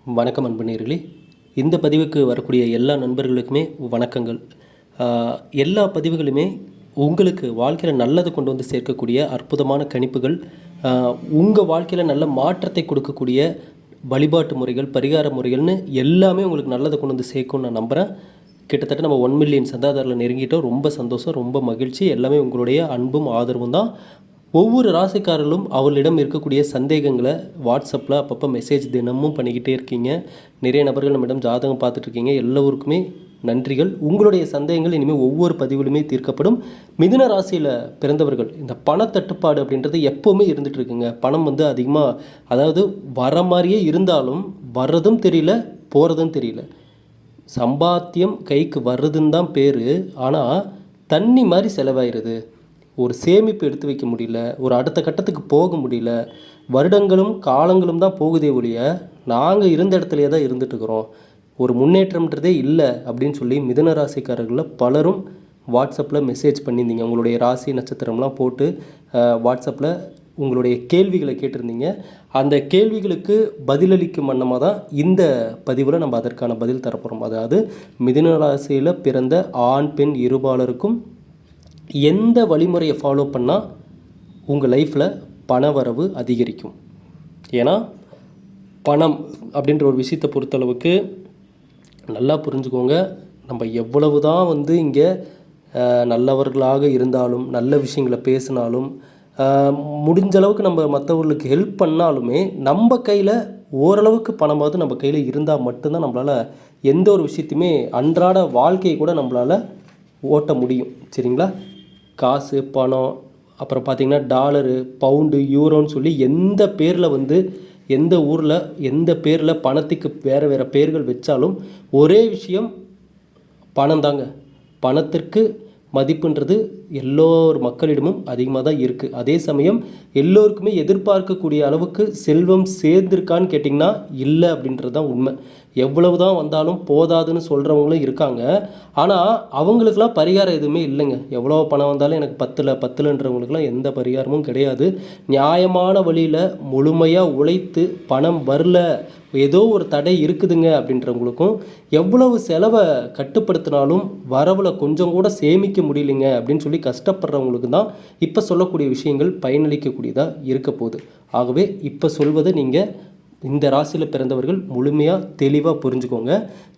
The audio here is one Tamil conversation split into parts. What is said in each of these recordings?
வணக்கம் அன்பு நேயர்களே. இந்த பதிவுக்கு வரக்கூடிய எல்லா நண்பர்களுக்குமே வணக்கங்கள். எல்லா பதிவுகளுமே உங்களுக்கு வாழ்க்கையில் நல்லது கொண்டு வந்து சேர்க்கக்கூடிய அற்புதமான கணிப்புகள், உங்கள் வாழ்க்கையில் நல்ல மாற்றத்தை கொடுக்கக்கூடிய வழிபாட்டு முறைகள், பரிகார முறைகள்னு எல்லாமே உங்களுக்கு நல்லதை கொண்டு வந்து சேர்க்கும்னு நான் நம்புகிறேன். கிட்டத்தட்ட நம்ம 1 மில்லியன் சந்தாதாரில் நெருங்கிட்டோம். ரொம்ப சந்தோஷம், ரொம்ப மகிழ்ச்சி. எல்லாமே உங்களுடைய அன்பும் ஆதரவும் தான். ஒவ்வொரு ராசிக்காரர்களும் அவர்களிடம் இருக்கக்கூடிய சந்தேகங்களை வாட்ஸ்அப்பில் அப்பப்போ மெசேஜ் தினமும் பண்ணிக்கிட்டே இருக்கீங்க. நிறைய நபர்கள் நம்மிடம் ஜாதகம் பார்த்துட்ருக்கீங்க. எல்லோருக்குமே நன்றிகள். உங்களுடைய சந்தேகங்கள் இனிமேல் ஒவ்வொரு பதிவிலுமே தீர்க்கப்படும். மிதுன ராசியில் பிறந்தவர்கள் இந்த பணத்தட்டுப்பாடு அப்படின்றது எப்போவுமே இருந்துகிட்ருக்குங்க. பணம் அதிகமாக, அதாவது வர மாதிரியே இருந்தாலும் வர்றதும் தெரியல, போகிறதும் தெரியல. சம்பாத்தியம் கைக்கு வர்றதுன்னு தான் பேர், ஆனால் தண்ணி மாதிரி செலவாயிருது. ஒரு சேமிப்பு எடுத்து வைக்க முடியல, ஒரு அடுத்த கட்டத்துக்கு போக முடியல. வருடங்களும் காலங்களும் தான் போகுதே ஒழிய நாங்கள் இருந்த இடத்துலையே தான் இருந்துகிட்ருக்குறோம். ஒரு முன்னேற்றம்ன்றதே இல்லை அப்படின்னு சொல்லி மிதுன ராசிக்காரர்களில் பலரும் வாட்ஸ்அப்பில் மெசேஜ் பண்ணியிருந்தீங்க. உங்களுடைய ராசி நட்சத்திரம்லாம் போட்டு வாட்ஸ்அப்பில் உங்களுடைய கேள்விகளை கேட்டிருந்தீங்க. அந்த கேள்விகளுக்கு பதிலளிக்கும் வண்ணமாக தான் இந்த பதிவில் நம்ம அதற்கான பதில் தரப்போகிறோம். அதாவது மிதுன ராசியில் பிறந்த ஆண் பெண் இருபாலருக்கும் எந்த வழிமுறையை ஃபாலோ பண்ணால் உங்கள் லைஃப்பில் பணவரவு அதிகரிக்கும். ஏன்னா பணம் அப்படின்ற ஒரு விஷயத்தை பொறுத்தளவுக்கு நல்லா புரிஞ்சுக்கோங்க. நம்ம எவ்வளவு தான் இங்கே நல்லவர்களாக இருந்தாலும், நல்ல விஷயங்களை பேசினாலும், முடிஞ்ச அளவுக்கு நம்ம மற்றவர்களுக்கு ஹெல்ப் பண்ணாலுமே நம்ம கையில் ஓரளவுக்கு பணமாவது நம்ம கையில் இருந்தால் மட்டும்தான் நம்மளால் எந்த ஒரு விஷயத்தையுமே அன்றாட வாழ்க்கையை கூட நம்மளால் ஓட்ட முடியும். சரிங்களா? காசு, பணம், அப்புறம் பார்த்திங்கன்னா டாலரு, பவுண்டு, யூரோன்னு சொல்லி எந்த பேரில் எந்த ஊரில் எந்த பேரில் பணத்துக்கு வேறு வேறு பேர்கள் வச்சாலும் ஒரே விஷயம் பணம் தாங்க. பணத்திற்கு மதிப்புன்றது எல்லோரு மக்களிடமும் அதிகமாக தான் இருக்குது. அதே சமயம் எல்லோருக்குமே எதிர்பார்க்கக்கூடிய அளவுக்கு செல்வம் சேர்ந்துருக்கான்னு கேட்டிங்கன்னா இல்லை அப்படின்றது தான் உண்மை. எவ்வளவு தான் வந்தாலும் போதாதுன்னு சொல்கிறவங்களும் இருக்காங்க. ஆனால் அவங்களுக்கெல்லாம் பரிகாரம் எதுவுமே இல்லைங்க. எவ்வளோ பணம் வந்தாலும் எனக்கு பத்துலன்றவங்களுக்கெல்லாம் எந்த பரிகாரமும் கிடையாது. நியாயமான வழியில் முழுமையாக உழைத்து பணம் வரல, ஏதோ ஒரு தடை இருக்குதுங்க அப்படின்றவங்களுக்கும், எவ்வளவு செலவை கட்டுப்படுத்தினாலும் வரவில் கொஞ்சம் கூட சேமிக்க முடியலைங்க அப்படின்னு சொல்லி கஷ்டப்படுறவங்களுக்கு தான் இப்போ சொல்லக்கூடிய விஷயங்கள் பயனளிக்கக்கூடியதாக இருக்க போகுது. ஆகவே இப்போ சொல்வதை நீங்கள் இந்த ராசியில் பிறந்தவர்கள் முழுமையாக தெளிவாக புரிஞ்சுக்கோங்க.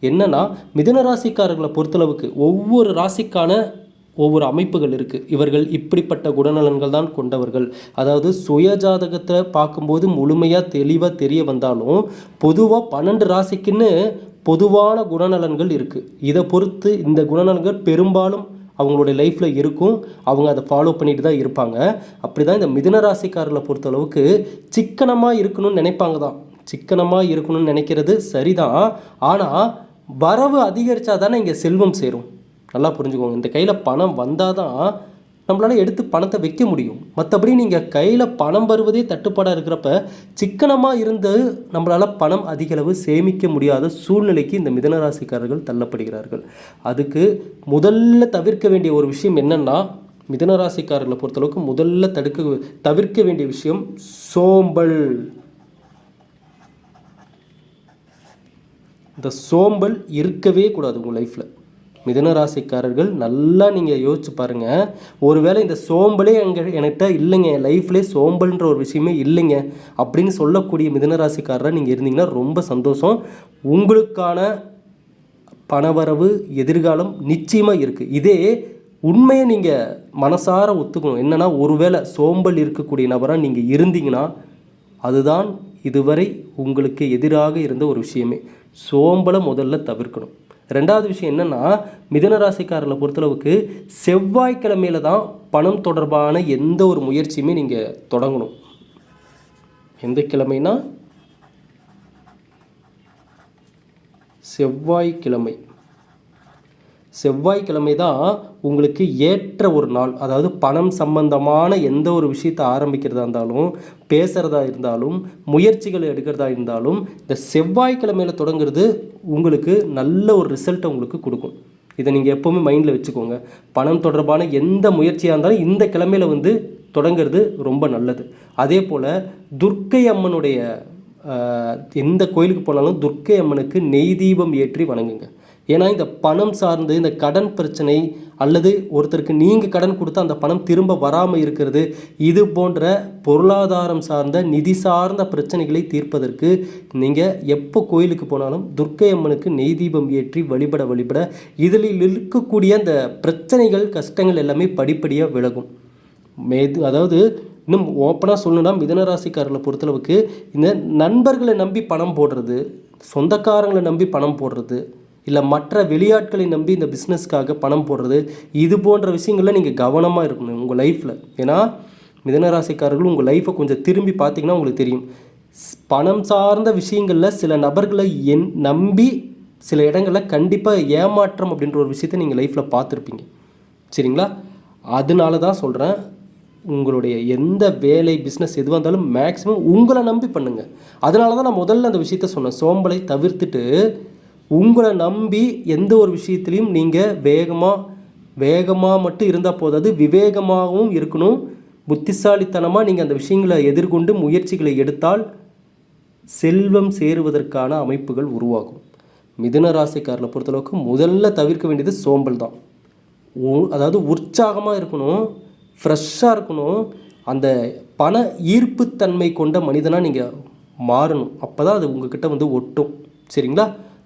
என்னென்னா மிதுன ராசிக்காரர்களை பொறுத்தளவுக்கு ஒவ்வொரு ராசிக்கான ஒவ்வொரு அமைப்புகள் இருக்குது. இவர்கள் இப்படிப்பட்ட குணநலன்கள் தான் கொண்டவர்கள். அதாவது சுயஜாதகத்தை பார்க்கும்போது முழுமையாக தெளிவாக தெரிய வந்தாலும் பொதுவாக 12 ராசிக்குன்னு பொதுவான குணநலன்கள் இருக்குது. இதை பொறுத்து இந்த குணநலன்கள் பெரும்பாலும் அவங்களுடைய லைஃப்பில் இருக்கும். அவங்க அதை ஃபாலோ பண்ணிட்டு தான் இருப்பாங்க. அப்படி தான் இந்த மிதுன ராசிக்காரர்களை பொறுத்தளவுக்கு சிக்கனமாக இருக்கணும்னு நினைப்பாங்க தான். சிக்கனமாக இருக்கணும்னு நினைக்கிறது சரிதான். ஆனால் வரவு அதிகரித்தா தானே இங்கே செல்வம் சேரும். நல்லா புரிஞ்சுக்கோங்க. இந்த கையில் பணம் வந்தால் தான் நம்மளால் எடுத்து பணத்தை வைக்க முடியும். மற்றபடி நீங்கள் கையில் பணம் வருவதே தட்டுப்பாடாக இருக்கிறப்ப சிக்கனமாக இருந்து நம்மளால் பணம் அதிகளவு சேமிக்க முடியாத சூழ்நிலைக்கு இந்த மிதுனராசிக்காரர்கள் தள்ளப்படுகிறார்கள். அதுக்கு முதல்ல தவிர்க்க வேண்டிய ஒரு விஷயம் என்னென்னா, மிதுனராசிக்காரர்களை பொறுத்தளவுக்கு முதல்ல தவிர்க்க வேண்டிய விஷயம் சோம்பல். இந்த சோம்பல் இருக்கவே கூடாது உங்கள் லைஃப்பில். மிதுனராசிக்காரர்கள் நல்லா நீங்கள் யோசிச்சு பாருங்கள். ஒருவேளை இந்த சோம்பலே என்கிட்ட இல்லைங்க, என் லைஃப்லேயே சோம்பல்ன்ற ஒரு விஷயமே இல்லைங்க அப்படின்னு சொல்லக்கூடிய மிதுனராசிக்காரராக நீங்கள் இருந்தீங்கன்னா ரொம்ப சந்தோஷம். உங்களுக்கான பணவரவு எதிர்காலம் நிச்சயமாக இருக்குது. இதே உண்மையை நீங்கள் மனசார ஒத்துக்கணும். என்னென்னா, ஒருவேளை சோம்பல் இருக்கக்கூடிய நபராக நீங்கள் இருந்தீங்கன்னா அதுதான் இதுவரை உங்களுக்கு எதிராக இருந்த ஒரு விஷயமே. சோம்பலை முதல்ல தவிர்க்கணும். ரெண்டாவது விஷயம் என்னென்னா, மிதுனராசிக்காரர்களை பொறுத்தளவுக்கு செவ்வாய்க்கிழமையில தான் பணம் தொடர்பான எந்த ஒரு முயற்சியுமே நீங்கள் தொடங்கணும். எந்த கிழமைனா செவ்வாய்க்கிழமை தான் உங்களுக்கு ஏற்ற ஒரு நாள். அதாவது பணம் சம்பந்தமான எந்த ஒரு விஷயத்தை ஆரம்பிக்கிறதா இருந்தாலும், பேசுகிறதா இருந்தாலும், முயற்சிகள் எடுக்கிறதா இருந்தாலும் இந்த செவ்வாய்க்கிழமையில் தொடங்குறது உங்களுக்கு நல்ல ஒரு ரிசல்ட்டை உங்களுக்கு கொடுக்கும். இதை நீங்கள் எப்போவுமே மைண்டில் வச்சுக்கோங்க. பணம் தொடர்பான எந்த முயற்சியாக இருந்தாலும் இந்த கிழமையில் தொடங்கிறது ரொம்ப நல்லது. அதே போல் துர்க்கை அம்மனுடைய எந்த கோயிலுக்கு போனாலும் துர்க்கை அம்மனுக்கு நெய் தீபம் ஏற்றி வணங்குங்க. ஏன்னா இந்த பணம் சார்ந்து இந்த கடன் பிரச்சனை அல்லது ஒருத்தருக்கு நீங்கள் கடன் கொடுத்தா அந்த பணம் திரும்ப வராமல் இருக்கிறது, இது போன்ற பொருளாதாரம் சார்ந்த நிதி சார்ந்த பிரச்சனைகளை தீர்ப்பதற்கு நீங்கள் எப்போ கோயிலுக்கு போனாலும் துர்க்கை அம்மனுக்கு நெய் தீபம் ஏற்றி வழிபட இதில் இருக்கக்கூடிய அந்த பிரச்சனைகள் கஷ்டங்கள் எல்லாமே படிப்படியாக விலகும். அதாவது இன்னும் ஓப்பனாக சொல்லணும்னா மிதுனராசிக்காரர்களை பொறுத்தளவுக்கு இந்த நண்பர்களை நம்பி பணம் போடுறது, சொந்தக்காரங்களை நம்பி பணம் போடுறது, இல்லை மற்ற வெளியாட்களை நம்பி இந்த பிஸ்னஸ்க்காக பணம் போடுறது, இது போன்ற விஷயங்களில் நீங்கள் கவனமாக இருக்கணும் உங்கள் லைஃப்பில். ஏன்னா மிதுனராசிக்காரர்கள் உங்கள் லைஃப்பை கொஞ்சம் திரும்பி பார்த்தீங்கன்னா உங்களுக்கு தெரியும். பணம் சார்ந்த விஷயங்களில் சில நபர்களை நம்பி சில இடங்களில் கண்டிப்பாக ஏமாற்றம் அப்படின்ற ஒரு விஷயத்தை நீங்கள் லைஃப்பில் பார்த்துருப்பீங்க. சரிங்களா? அதனால தான் சொல்கிறேன், உங்களுடைய எந்த வேலை பிஸ்னஸ் எதுவாக இருந்தாலும் மேக்ஸிமம் உங்களை நம்பி பண்ணுங்கள். அதனால தான் நான் முதல்ல அந்த விஷயத்த சொன்னேன். சோம்பலை தவிர்த்துட்டு உங்களை நம்பி எந்த ஒரு விஷயத்துலையும் நீங்கள் வேகமாக மட்டும் இருந்தால் போதாது, விவேகமாகவும் இருக்கணும். புத்திசாலித்தனமாக நீங்கள் அந்த விஷயங்களை எதிர்கொண்டு முயற்சிகளை எடுத்தால் செல்வம் சேருவதற்கான அமைப்புகள் உருவாகும். மிதுன ராசிக்காரர்களை பொறுத்தளவுக்கு முதல்ல தவிர்க்க வேண்டியது சோம்பல் தான். அதாவது உற்சாகமாக இருக்கணும், ஃப்ரெஷ்ஷாக இருக்கணும். அந்த பண ஈர்ப்புத்தன்மை கொண்ட மனிதனாக நீங்கள் மாறணும். அப்போ தான் அது உங்ககிட்ட வந்து ஒட்டும். சரிங்களா?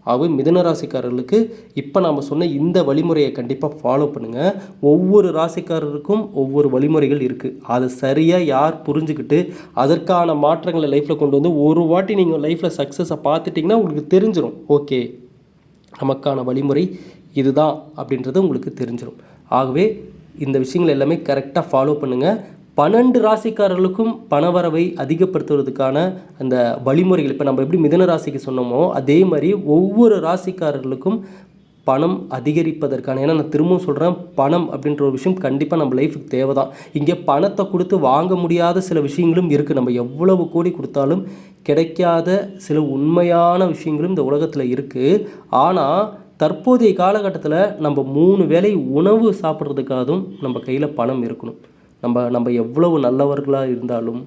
ஆகவே மிதுன ராசிக்காரர்களுக்கு இப்போ நாம் சொன்ன இந்த வழிமுறையை கண்டிப்பாக ஃபாலோ பண்ணுங்கள். ஒவ்வொரு ராசிக்காரருக்கும் ஒவ்வொரு வழிமுறைகள் இருக்குது. அதை சரியாக யார் புரிஞ்சுக்கிட்டு அதற்கான மாற்றங்களை லைஃப்பில் கொண்டு வந்து ஒரு வாட்டி நீங்கள் லைஃப்பில் சக்ஸஸை பார்த்துட்டிங்கன்னா உங்களுக்கு தெரிஞ்சிடும். ஓகே, நமக்கான வழிமுறை இதுதான் அப்படின்றது உங்களுக்கு தெரிஞ்சிடும். ஆகவே இந்த விஷயங்கள் எல்லாமே கரெக்டாக ஃபாலோ பண்ணுங்கள். 12 ராசிக்காரர்களுக்கும் பணவரவை அதிகப்படுத்துவதற்கான அந்த வழிமுறைகள் இப்போ நம்ம எப்படி மிதுன ராசிக்கு சொன்னோமோ அதே மாதிரி ஒவ்வொரு ராசிக்காரர்களுக்கும் பணம் அதிகரிப்பதற்கான, ஏன்னா நான் திரும்பவும் சொல்கிறேன், பணம் அப்படின்ற ஒரு விஷயம் கண்டிப்பாக நம்ம லைஃபுக்கு தேவை தான். இங்கே பணத்தை கொடுத்து வாங்க முடியாத சில விஷயங்களும் இருக்குது. நம்ம எவ்வளவு கோடி கொடுத்தாலும் கிடைக்காத சில உண்மையான விஷயங்களும் இந்த உலகத்தில் இருக்குது. ஆனால் தற்போதைய காலகட்டத்தில் நம்ம 3 வேளை உணவு சாப்பிட்றதுக்காகவும் நம்ம கையில் பணம் இருக்கணும். நம்ம எவ்வளவு நல்லவர்களாக இருந்தாலும்,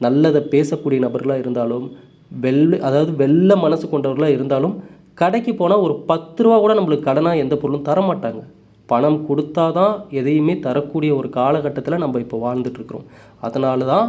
நல்லதை பேசக்கூடிய நபர்களாக இருந்தாலும், வெள்ளை மனசு கொண்டவர்களாக இருந்தாலும் கடைக்கு போனால் ஒரு 10 ரூபா கூட நம்மளுக்கு கடனாக எந்த பொருளும் தர மாட்டாங்க. பணம் கொடுத்தா தான் எதையுமே தரக்கூடிய ஒரு காலகட்டத்தில் நம்ம இப்போ வாழ்ந்துட்டுருக்குறோம். அதனால தான்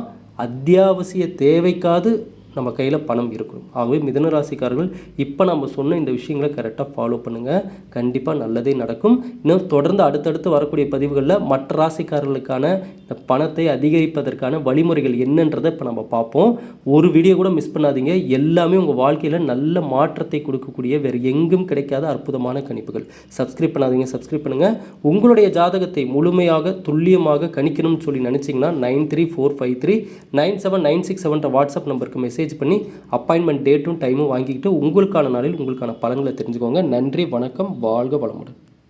அத்தியாவசிய தேவைக்காது நம்ம கையில் பணம் இருக்கணும். ஆகவே மிதுன ராசிக்காரர்கள் இப்போ நம்ம சொன்ன இந்த விஷயங்களை கரெக்டாக ஃபாலோ பண்ணுங்கள். கண்டிப்பாக நல்லதே நடக்கும். இன்னும் தொடர்ந்து அடுத்தடுத்து வரக்கூடிய பதிவுகளில் மற்ற ராசிக்காரர்களுக்கான இந்த பணத்தை அதிகரிப்பதற்கான வழிமுறைகள் என்னன்றதை இப்போ நம்ம பார்ப்போம். ஒரு வீடியோ கூட மிஸ் பண்ணாதீங்க. எல்லாமே உங்கள் வாழ்க்கையில் நல்ல மாற்றத்தை கொடுக்கக்கூடிய வேறு எங்கும் கிடைக்காத அற்புதமான கணிப்புகள். சப்ஸ்கிரைப் பண்ணாதீங்க, சப்ஸ்கிரைப் பண்ணுங்கள். உங்களுடைய ஜாதகத்தை முழுமையாக துல்லியமாக கணிக்கணும்னு சொல்லி நினச்சிங்கன்னா 9345397967 வாட்ஸ்அப் நம்பருக்கு மெசேஜ் பண்ணி அப்பாயின்மெண்ட் டேட்டும் டைமும் வாங்கிக்கிட்டு உங்களுக்கான நாளில் உங்களுக்கான பலன்களை தெரிஞ்சுக்கோங்க. நன்றி, வணக்கம், வாழ்க வளமுடன்.